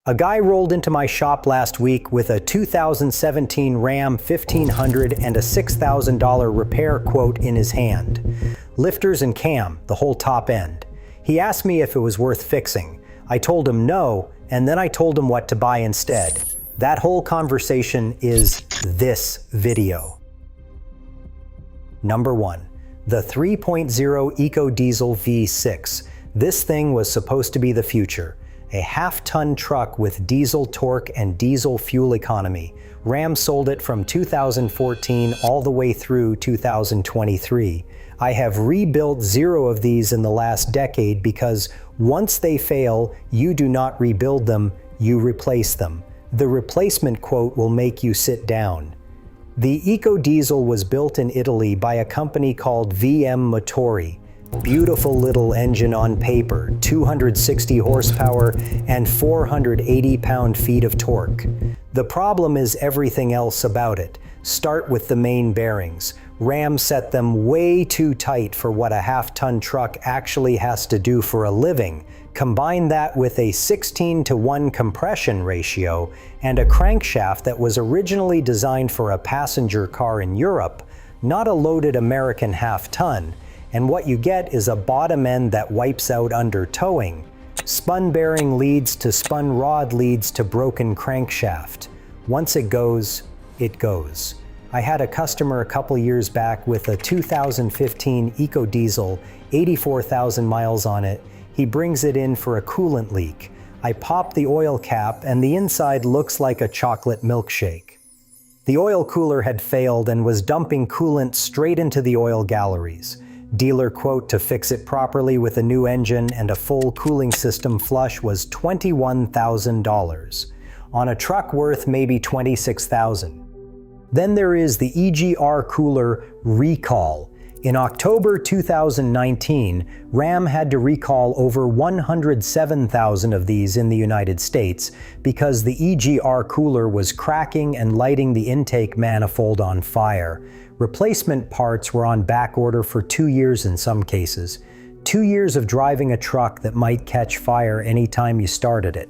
A guy rolled into my shop last week with a 2017 Ram 1500 and a $6,000 repair quote in his hand. Lifters and cam, the whole top end. He asked me if it was worth fixing. I told him no, and then I told him what to buy instead. That whole conversation is this video. Number 1. The 3.0 EcoDiesel V6. This thing was supposed to be the future. A half-ton truck with diesel torque and diesel fuel economy. Ram sold it from 2014 all the way through 2023. I have rebuilt 0 of these in the last decade because once they fail, you do not rebuild them, you replace them. The replacement quote will make you sit down. The EcoDiesel was built in Italy by a company called VM Motori. Beautiful little engine on paper, 260 horsepower and 480 pound-feet of torque. The problem is everything else about it. Start with the main bearings. Ram set them way too tight for what a half-ton truck actually has to do for a living. Combine that with a 16:1 compression ratio and a crankshaft that was originally designed for a passenger car in Europe, not a loaded American half-ton, and what you get is a bottom end that wipes out under towing. Spun bearing leads to spun rod leads to broken crankshaft. Once it goes, it goes. I had a customer a couple years back with a 2015 EcoDiesel, 84,000 miles on it. He brings it in for a coolant leak. I pop the oil cap and the inside looks like a chocolate milkshake. The oil cooler had failed and was dumping coolant straight into the oil galleries. Dealer quote to fix it properly with a new engine and a full cooling system flush was $21,000. On a truck worth maybe $26,000. Then there is the EGR cooler recall. In October 2019, Ram had to recall over 107,000 of these in the United States because the EGR cooler was cracking and lighting the intake manifold on fire. Replacement parts were on back order for 2 years in some cases. 2 years of driving a truck that might catch fire anytime you started it.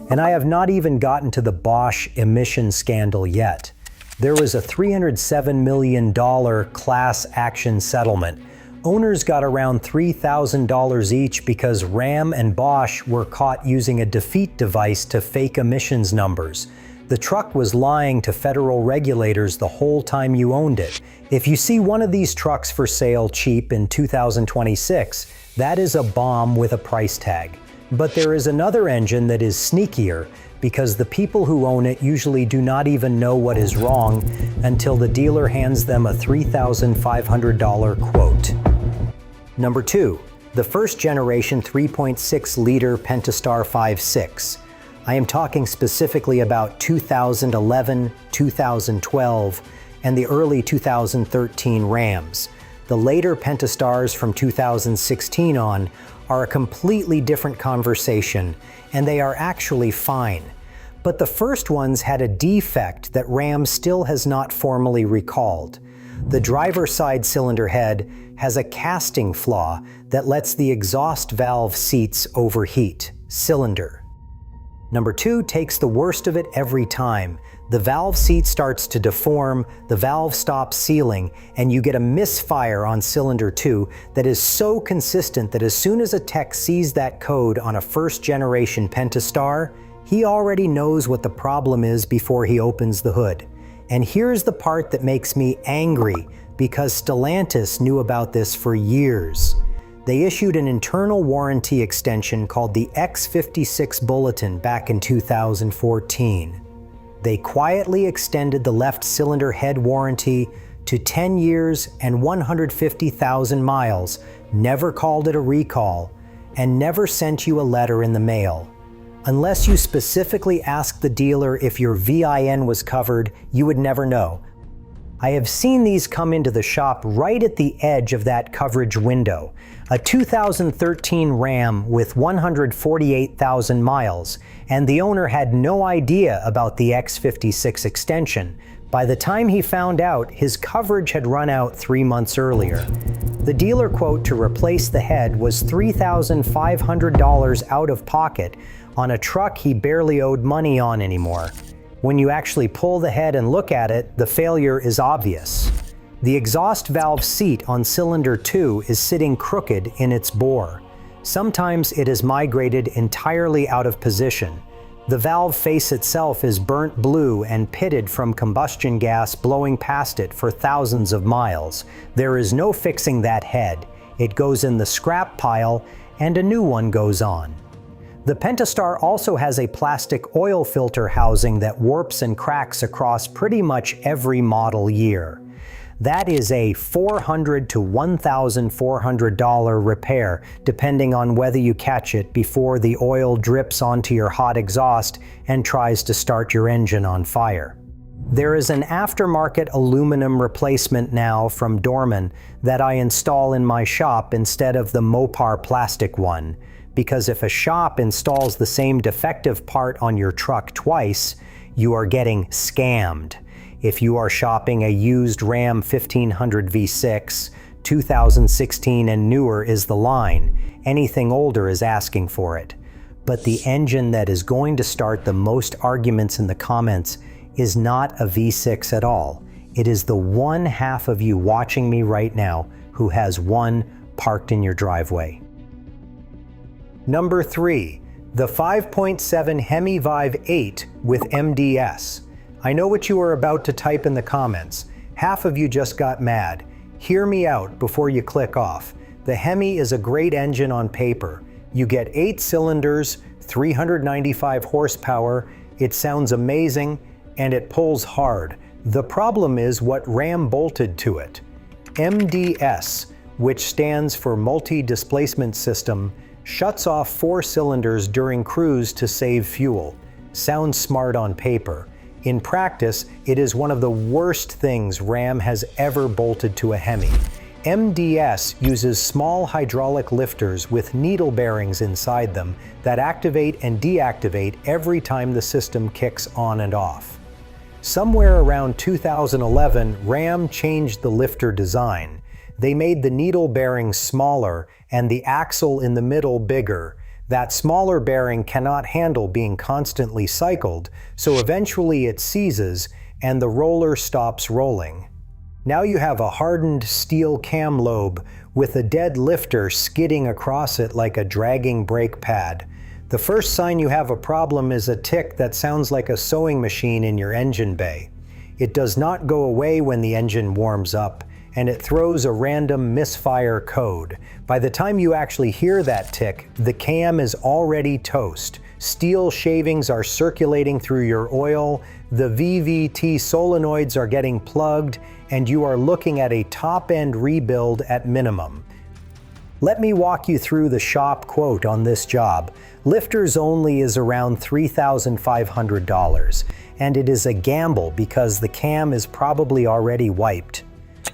And I have not even gotten to the Bosch emission scandal yet. There was a $307 million class action settlement. Owners got around $3,000 each because Ram and Bosch were caught using a defeat device to fake emissions numbers. The truck was lying to federal regulators the whole time you owned it. If you see one of these trucks for sale cheap in 2026, that is a bomb with a price tag. But there is another engine that is sneakier, because the people who own it usually do not even know what is wrong until the dealer hands them a $3,500 quote. Number 2. The first generation 3.6-liter Pentastar V6. I am talking specifically about 2011, 2012, and the early 2013 Rams. The later Pentastars from 2016 on are a completely different conversation, and they are actually fine. But the first ones had a defect that Ram still has not formally recalled. The driver's side cylinder head has a casting flaw that lets the exhaust valve seats overheat. Cylinder. Number 2 takes the worst of it every time. The valve seat starts to deform, the valve stops sealing, and you get a misfire on cylinder 2 that is so consistent that as soon as a tech sees that code on a first-generation Pentastar, he already knows what the problem is before he opens the hood. And here's the part that makes me angry, because Stellantis knew about this for years. They issued an internal warranty extension called the X56 Bulletin back in 2014. They quietly extended the left cylinder head warranty to 10 years and 150,000 miles, never called it a recall, and never sent you a letter in the mail. Unless you specifically asked the dealer if your VIN was covered, you would never know. I have seen these come into the shop right at the edge of that coverage window. A 2013 Ram with 148,000 miles, and the owner had no idea about the X56 extension. By the time he found out, his coverage had run out 3 months earlier. The dealer quote to replace the head was $3,500 out of pocket, On a truck he barely owed money on anymore. When you actually pull the head and look at it, the failure is obvious. The exhaust valve seat on cylinder 2 is sitting crooked in its bore. Sometimes it is migrated entirely out of position. The valve face itself is burnt blue and pitted from combustion gas blowing past it for thousands of miles. There is no fixing that head. It goes in the scrap pile and a new one goes on. The Pentastar also has a plastic oil filter housing that warps and cracks across pretty much every model year. That is a $400 to $1,400 repair, depending on whether you catch it before the oil drips onto your hot exhaust and tries to start your engine on fire. There is an aftermarket aluminum replacement now from Dorman that I install in my shop instead of the Mopar plastic one, because if a shop installs the same defective part on your truck twice, you are getting scammed. If you are shopping a used Ram 1500 V6, 2016 and newer is the line. Anything older is asking for it. But the engine that is going to start the most arguments in the comments is not a V6 at all. It is the one half of you watching me right now who has one parked in your driveway. Number 3, the 5.7 Hemi V8 with MDS. I know what you are about to type in the comments. Half of you just got mad. Hear me out before you click off. The Hemi is a great engine on paper. You get 8 cylinders, 395 horsepower, it sounds amazing, and it pulls hard. The problem is what Ram bolted to it. MDS, which stands for Multi-Displacement System, shuts off 4 cylinders during cruise to save fuel. Sounds smart on paper. In practice, it is one of the worst things Ram has ever bolted to a Hemi. MDS uses small hydraulic lifters with needle bearings inside them that activate and deactivate every time the system kicks on and off. Somewhere around 2011, Ram changed the lifter design. They made the needle bearings smaller and the axle in the middle bigger. That smaller bearing cannot handle being constantly cycled, so eventually it seizes and the roller stops rolling. Now you have a hardened steel cam lobe with a dead lifter skidding across it like a dragging brake pad. The first sign you have a problem is a tick that sounds like a sewing machine in your engine bay. It does not go away when the engine warms up, and it throws a random misfire code. By the time you actually hear that tick, the cam is already toast. Steel shavings are circulating through your oil, the VVT solenoids are getting plugged, and you are looking at a top-end rebuild at minimum. Let me walk you through the shop quote on this job. Lifters only is around $3,500, and it is a gamble because the cam is probably already wiped.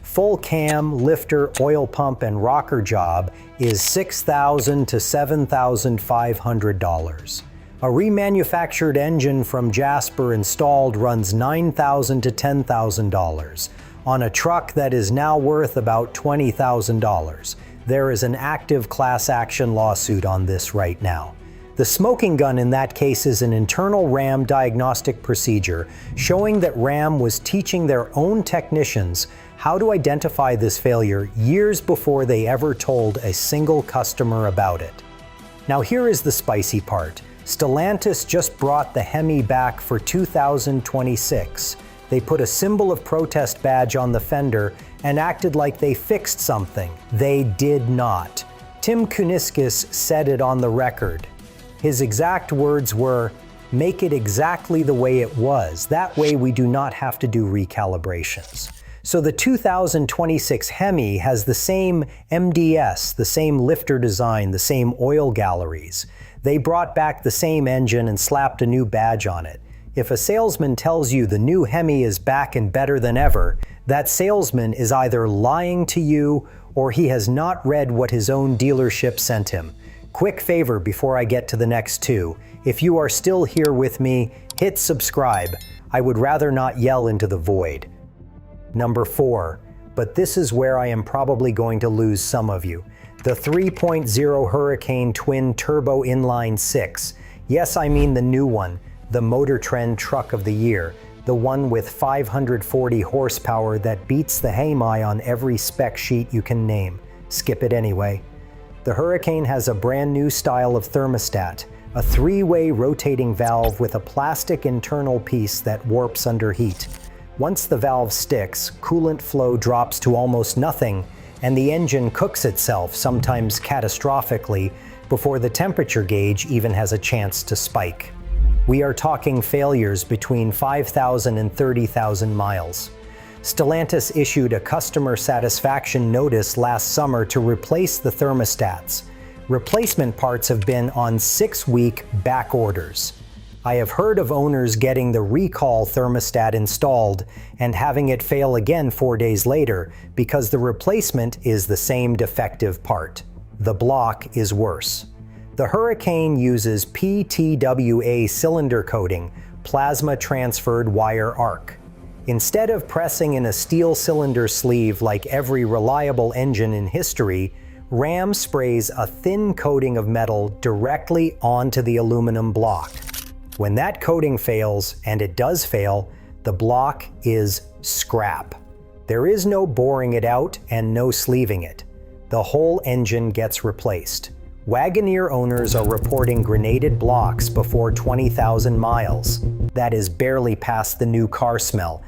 Full cam, lifter, oil pump, and rocker job is $6,000 to $7,500. A remanufactured engine from Jasper installed runs $9,000 to $10,000 on a truck that is now worth about $20,000. There is an active class action lawsuit on this right now. The smoking gun in that case is an internal Ram diagnostic procedure showing that Ram was teaching their own technicians how to identify this failure years before they ever told a single customer about it. Now here is the spicy part. Stellantis just brought the Hemi back for 2026. They put a symbol of protest badge on the fender and acted like they fixed something. They did not. Tim Kuniskis said it on the record. His exact words were, "Make it exactly the way it was. That way we do not have to do recalibrations." So the 2026 Hemi has the same MDS, the same lifter design, the same oil galleries. They brought back the same engine and slapped a new badge on it. If a salesman tells you the new Hemi is back and better than ever, that salesman is either lying to you or he has not read what his own dealership sent him. Quick favor before I get to the next two. If you are still here with me, hit subscribe. I would rather not yell into the void. Number 4, but this is where I am probably going to lose some of you. The 3.0 Hurricane Twin Turbo Inline 6. Yes, I mean the new one, the Motor Trend Truck of the Year, the one with 540 horsepower that beats the Hemi on every spec sheet you can name. Skip it anyway. The Hurricane has a brand new style of thermostat, a three-way rotating valve with a plastic internal piece that warps under heat. Once the valve sticks, coolant flow drops to almost nothing, and the engine cooks itself, sometimes catastrophically, before the temperature gauge even has a chance to spike. We are talking failures between 5,000 and 30,000 miles. Stellantis issued a customer satisfaction notice last summer to replace the thermostats. Replacement parts have been on 6-week back orders. I have heard of owners getting the recall thermostat installed and having it fail again 4 days later because the replacement is the same defective part. The block is worse. The Hurricane uses PTWA cylinder coating, plasma transferred wire arc. Instead of pressing in a steel cylinder sleeve like every reliable engine in history, Ram sprays a thin coating of metal directly onto the aluminum block. When that coating fails, and it does fail, the block is scrap. There is no boring it out and no sleeving it. The whole engine gets replaced. Wagoneer owners are reporting grenaded blocks before 20,000 miles. That is barely past the new car smell.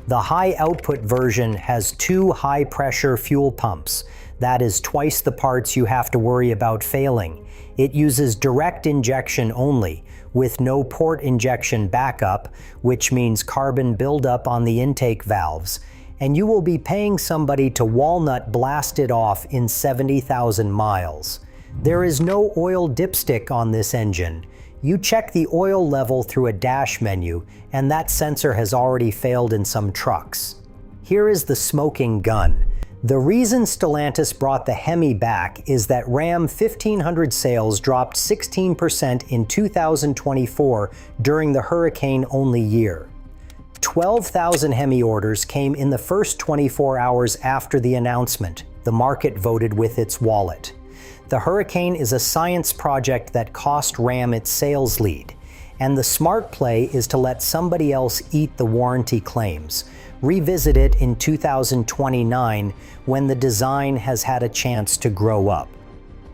The high output version has 2 high-pressure fuel pumps. That is twice the parts you have to worry about failing. It uses direct injection only, with no port injection backup, which means carbon buildup on the intake valves, and you will be paying somebody to walnut blast it off in 70,000 miles. There is no oil dipstick on this engine. You check the oil level through a dash menu, and that sensor has already failed in some trucks. Here is the smoking gun. The reason Stellantis brought the Hemi back is that Ram 1500 sales dropped 16% in 2024 during the hurricane-only year. 12,000 Hemi orders came in the first 24 hours after the announcement. The market voted with its wallet. The Hurricane is a science project that cost Ram its sales lead, and the smart play is to let somebody else eat the warranty claims. Revisit it in 2029 when the design has had a chance to grow up.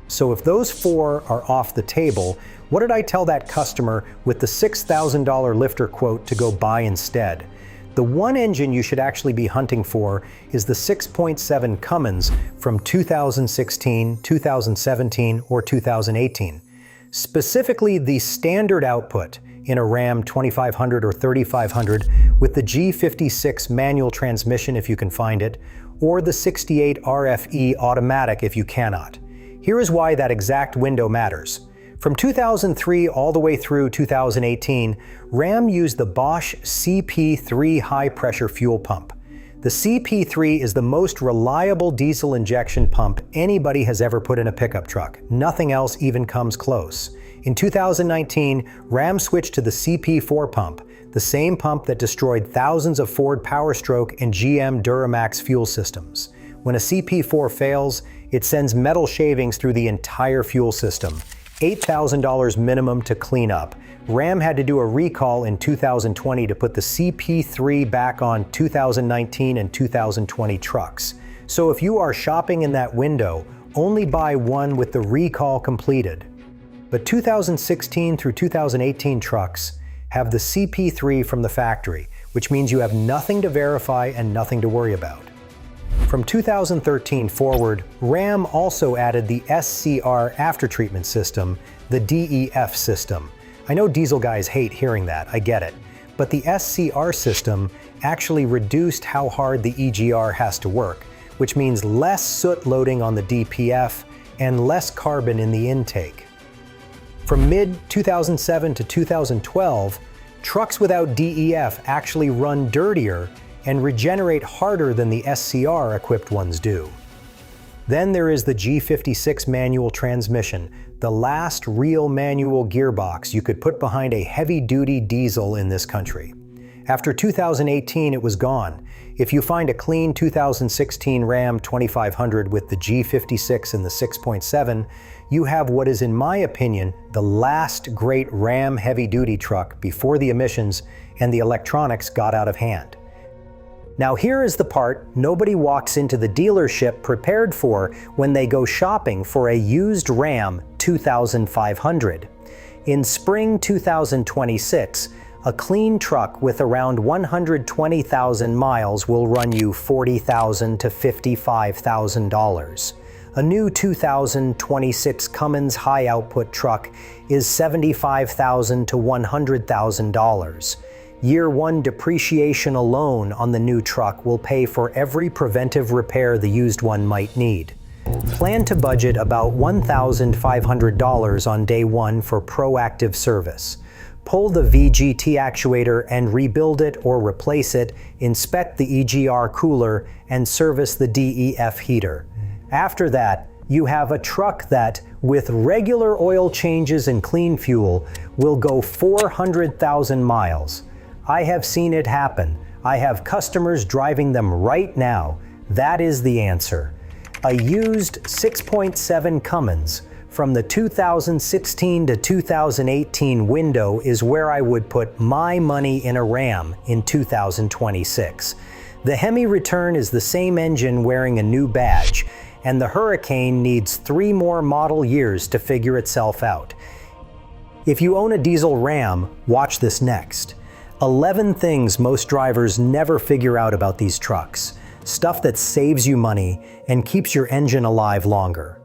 So if those 4 are off the table, what did I tell that customer with the $6,000 lifter quote to go buy instead? The one engine you should actually be hunting for is the 6.7 Cummins from 2016, 2017, or 2018. Specifically the standard output in a Ram 2500 or 3500 with the G56 manual transmission if you can find it, or the 68 RFE automatic if you cannot. Here is why that exact window matters. From 2003 all the way through 2018, Ram used the Bosch CP3 high-pressure fuel pump. The CP3 is the most reliable diesel injection pump anybody has ever put in a pickup truck. Nothing else even comes close. In 2019, Ram switched to the CP4 pump, the same pump that destroyed thousands of Ford Powerstroke and GM Duramax fuel systems. When a CP4 fails, it sends metal shavings through the entire fuel system. $8,000 minimum to clean up. Ram had to do a recall in 2020 to put the CP3 back on 2019 and 2020 trucks. So if you are shopping in that window, only buy one with the recall completed. But 2016 through 2018 trucks have the CP3 from the factory, which means you have nothing to verify and nothing to worry about. From 2013 forward, Ram also added the SCR aftertreatment system, the DEF system. I know diesel guys hate hearing that, I get it. But the SCR system actually reduced how hard the EGR has to work, which means less soot loading on the DPF and less carbon in the intake. From mid-2007 to 2012, trucks without DEF actually run dirtier and regenerate harder than the SCR-equipped ones do. Then there is the G56 manual transmission, the last real manual gearbox you could put behind a heavy-duty diesel in this country. After 2018, it was gone. If you find a clean 2016 Ram 2500 with the G56 and the 6.7, you have what is, in my opinion, the last great Ram heavy-duty truck before the emissions and the electronics got out of hand. Now here is the part nobody walks into the dealership prepared for when they go shopping for a used Ram 2500. In spring 2026, a clean truck with around 120,000 miles will run you $40,000 to $55,000. A new 2026 Cummins high-output truck is $75,000 to $100,000. Year 1 depreciation alone on the new truck will pay for every preventive repair the used one might need. Plan to budget about $1,500 on day 1 for proactive service. Pull the VGT actuator and rebuild it or replace it, inspect the EGR cooler, and service the DEF heater. After that, you have a truck that, with regular oil changes and clean fuel, will go 400,000 miles. I have seen it happen. I have customers driving them right now. That is the answer. A used 6.7 Cummins from the 2016 to 2018 window is where I would put my money in a Ram in 2026. The Hemi return is the same engine wearing a new badge, and the Hurricane needs 3 more model years to figure itself out. If you own a diesel Ram, watch this next. 11 things most drivers never figure out about these trucks. Stuff that saves you money and keeps your engine alive longer.